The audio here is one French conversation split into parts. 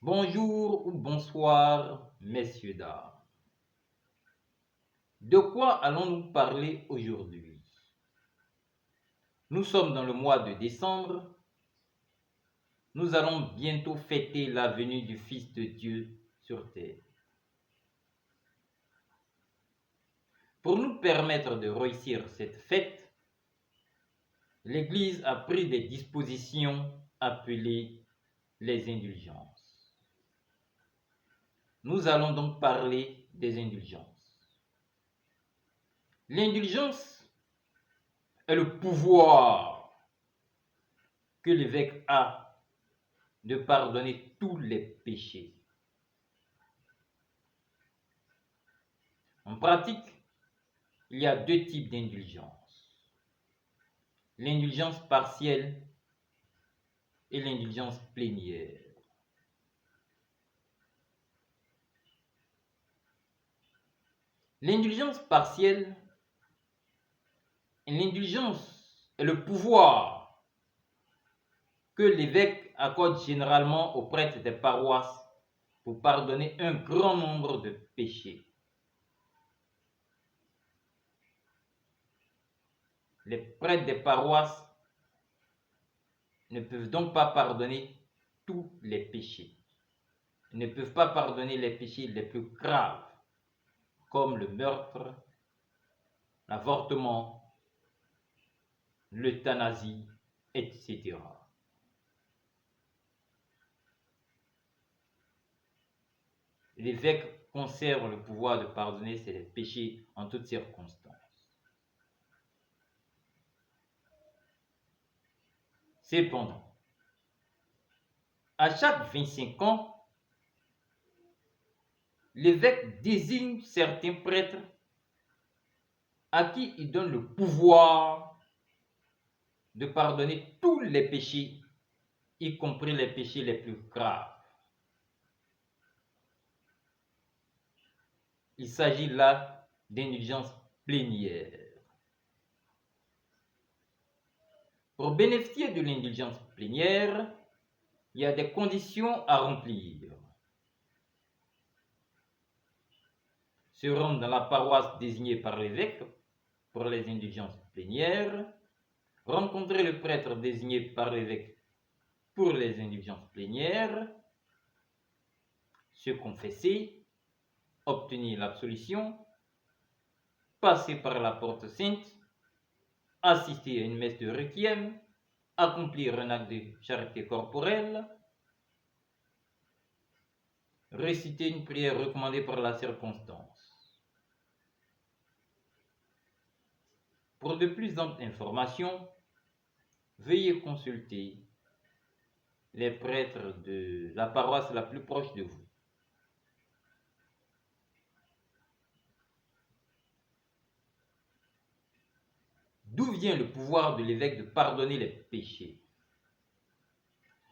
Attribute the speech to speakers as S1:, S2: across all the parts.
S1: Bonjour ou bonsoir, messieurs, dames. De quoi allons-nous parler aujourd'hui? Nous sommes dans le mois de décembre. Nous allons bientôt fêter la venue du Fils de Dieu sur terre. Pour nous permettre de réussir cette fête, l'Église a pris des dispositions appelées les indulgences. Nous allons donc parler des indulgences. L'indulgence est le pouvoir que l'évêque a de pardonner tous les péchés. En pratique, il y a deux types d'indulgence. L'indulgence partielle et l'indulgence plénière. L'indulgence partielle, l'indulgence est le pouvoir que l'évêque accorde généralement aux prêtres des paroisses pour pardonner un grand nombre de péchés. Les prêtres des paroisses ne peuvent donc pas pardonner tous les péchés. Ils ne peuvent pas pardonner les péchés les plus graves, comme le meurtre, l'avortement, l'euthanasie, etc. L'évêque conserve le pouvoir de pardonner ces péchés en toutes circonstances. Cependant, à chaque 25 ans, l'évêque désigne certains prêtres à qui il donne le pouvoir de pardonner tous les péchés, y compris les péchés les plus graves. Il s'agit là d'indulgence plénière. Pour bénéficier de l'indulgence plénière, il y a des conditions à remplir. Se rendre dans la paroisse désignée par l'évêque pour les indulgences plénières, rencontrer le prêtre désigné par l'évêque pour les indulgences plénières, se confesser, obtenir l'absolution, passer par la porte sainte, assister à une messe de requiem, accomplir un acte de charité corporelle, réciter une prière recommandée par la circonstance. Pour de plus amples informations, veuillez consulter les prêtres de la paroisse la plus proche de vous. D'où vient le pouvoir de l'évêque de pardonner les péchés?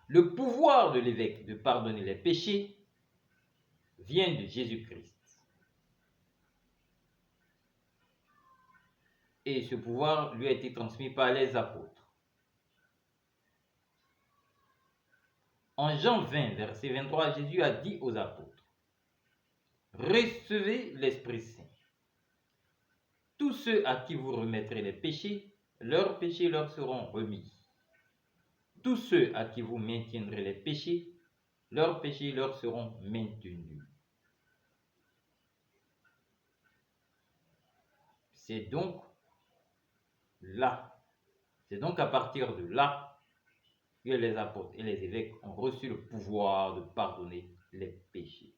S1: Le pouvoir de l'évêque de pardonner les péchés vient de Jésus-Christ. Et ce pouvoir lui a été transmis par les apôtres. En Jean 20, verset 23, Jésus a dit aux apôtres, « Recevez l'Esprit Saint. Tous ceux à qui vous remettrez les péchés, leurs péchés leur seront remis. Tous ceux à qui vous maintiendrez les péchés, leurs péchés leur seront maintenus. » C'est donc à partir de là que les apôtres et les évêques ont reçu le pouvoir de pardonner les péchés.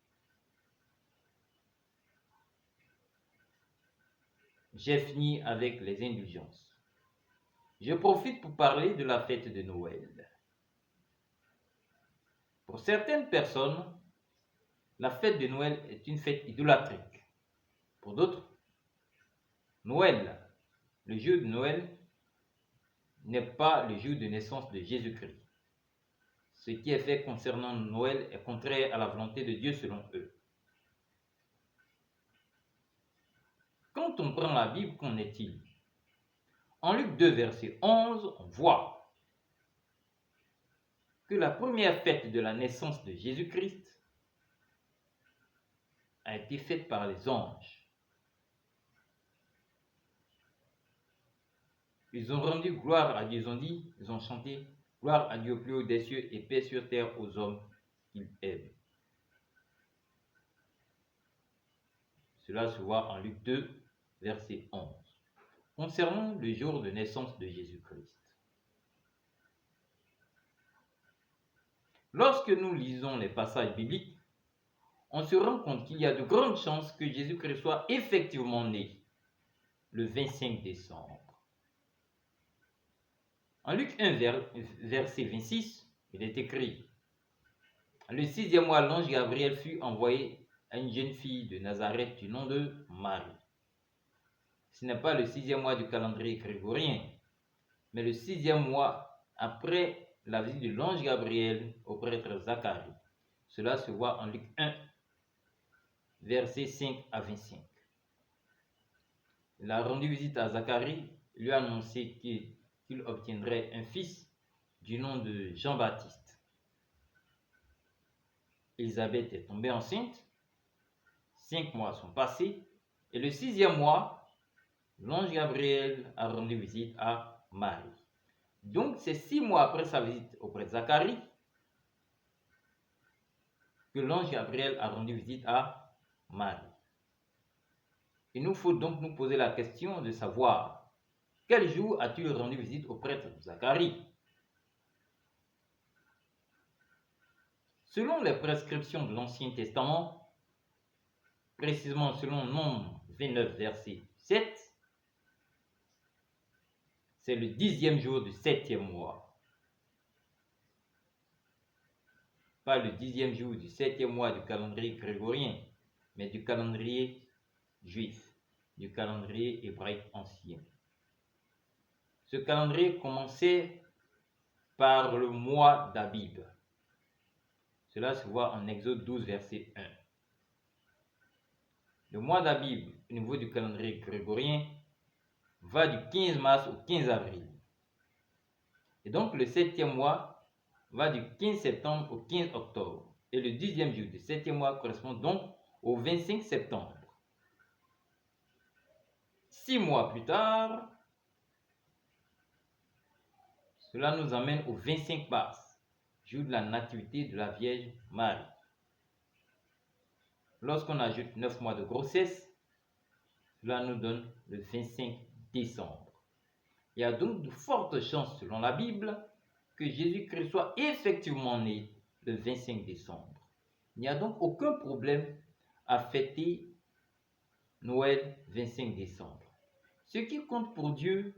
S1: J'ai fini avec les indulgences. Je profite pour parler de la fête de Noël. Pour certaines personnes, la fête de Noël est une fête idolâtrique. Pour d'autres, Noël, le jour de Noël, n'est pas le jour de naissance de Jésus-Christ. Ce qui est fait concernant Noël est contraire à la volonté de Dieu selon eux. Quand on prend la Bible, qu'en est-il? En Luc 2, verset 11, on voit que la première fête de la naissance de Jésus-Christ a été faite par les anges. Ils ont rendu gloire à Dieu, ils ont chanté gloire à Dieu au plus haut des cieux et paix sur terre aux hommes qu'il aime. Cela se voit en Luc 2, verset 11. Concernant le jour de naissance de Jésus-Christ. Lorsque nous lisons les passages bibliques, on se rend compte qu'il y a de grandes chances que Jésus-Christ soit effectivement né le 25 décembre. En Luc 1, verset 26, il est écrit: le 6e mois, l'ange Gabriel fut envoyé à une jeune fille de Nazareth du nom de Marie. Ce n'est pas le 6e mois du calendrier grégorien, mais le 6e mois après la visite de l'ange Gabriel au prêtre Zacharie. Cela se voit en Luc 1, versets 5 à 25. Il a rendu visite à Zacharie, lui a annoncé qu'il obtiendrait un fils du nom de Jean-Baptiste. Élisabeth est tombée enceinte, 5 mois sont passés, et le 6e mois, l'ange Gabriel a rendu visite à Marie. Donc c'est 6 mois après sa visite auprès de Zacharie que l'ange Gabriel a rendu visite à Marie. Il nous faut donc nous poser la question de savoir quel jour a-t-il rendu visite au prêtre Zacharie? Selon les prescriptions de l'Ancien Testament, précisément selon Nombre 29, verset 7, c'est le 10e jour du 7e mois. Pas le 10e jour du 7e mois du calendrier grégorien, mais du calendrier juif, du calendrier hébraïque ancien. Ce calendrier commençait par le mois d'Abib. Cela se voit en Exode 12, verset 1. Le mois d'Abib, au niveau du calendrier grégorien, va du 15 mars au 15 avril. Et donc le 7e mois va du 15 septembre au 15 octobre. Et le 10e jour du 7e mois correspond donc au 25 septembre. 6 mois plus tard, cela nous amène au 25 mars, jour de la nativité de la Vierge Marie. Lorsqu'on ajoute 9 mois de grossesse, cela nous donne le 25 décembre. Il y a donc de fortes chances, selon la Bible, que Jésus-Christ soit effectivement né le 25 décembre. Il n'y a donc aucun problème à fêter Noël 25 décembre. Ce qui compte pour Dieu,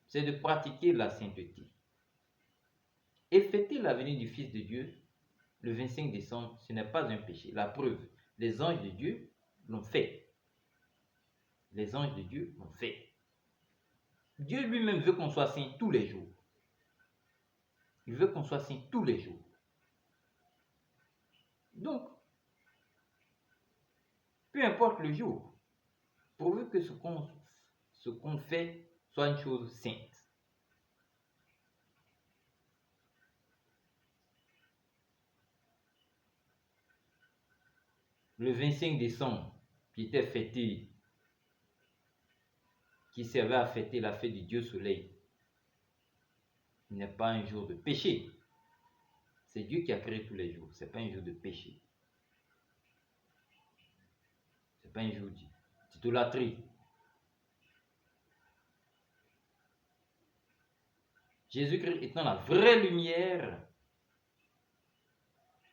S1: c'est de pratiquer la sainteté. Et fêter la venue du Fils de Dieu le 25 décembre, ce n'est pas un péché. La preuve, les anges de Dieu l'ont fait. Les anges de Dieu l'ont fait. Dieu lui-même veut qu'on soit saint tous les jours. Il veut qu'on soit saint tous les jours. Donc, peu importe le jour, pourvu que ce qu'on fait soit une chose sainte. Le 25 décembre, qui était fêté, qui servait à fêter la fête du Dieu Soleil, n'est pas un jour de péché. C'est Dieu qui a créé tous les jours. Ce n'est pas un jour de péché. Ce n'est pas un jour d'idolâtrie. Jésus-Christ étant la vraie lumière,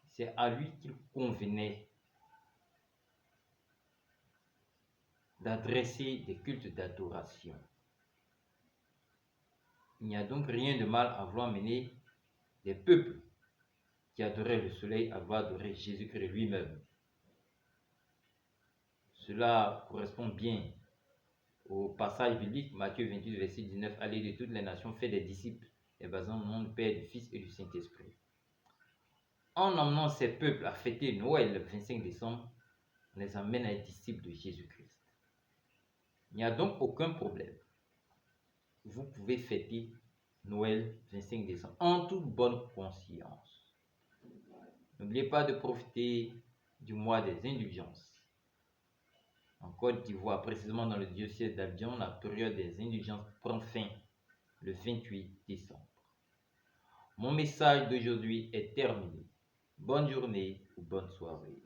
S1: c'est à lui qu'il convenait d'adresser des cultes d'adoration. Il n'y a donc rien de mal à vouloir mener des peuples qui adoraient le soleil à vouloir adorer Jésus-Christ lui-même. Cela correspond bien au passage biblique, Matthieu 28, verset 19, « Allez de toutes les nations, faites des disciples, et basant le nom du Père, du Fils et du Saint-Esprit. » En emmenant ces peuples à fêter Noël le 25 décembre, on les amène à être disciples de Jésus-Christ. Il n'y a donc aucun problème. Vous pouvez fêter Noël 25 décembre, en toute bonne conscience. N'oubliez pas de profiter du mois des indulgences. En Côte d'Ivoire, précisément dans le diocèse d'Abidjan, la période des indulgences prend fin le 28 décembre. Mon message d'aujourd'hui est terminé. Bonne journée ou bonne soirée.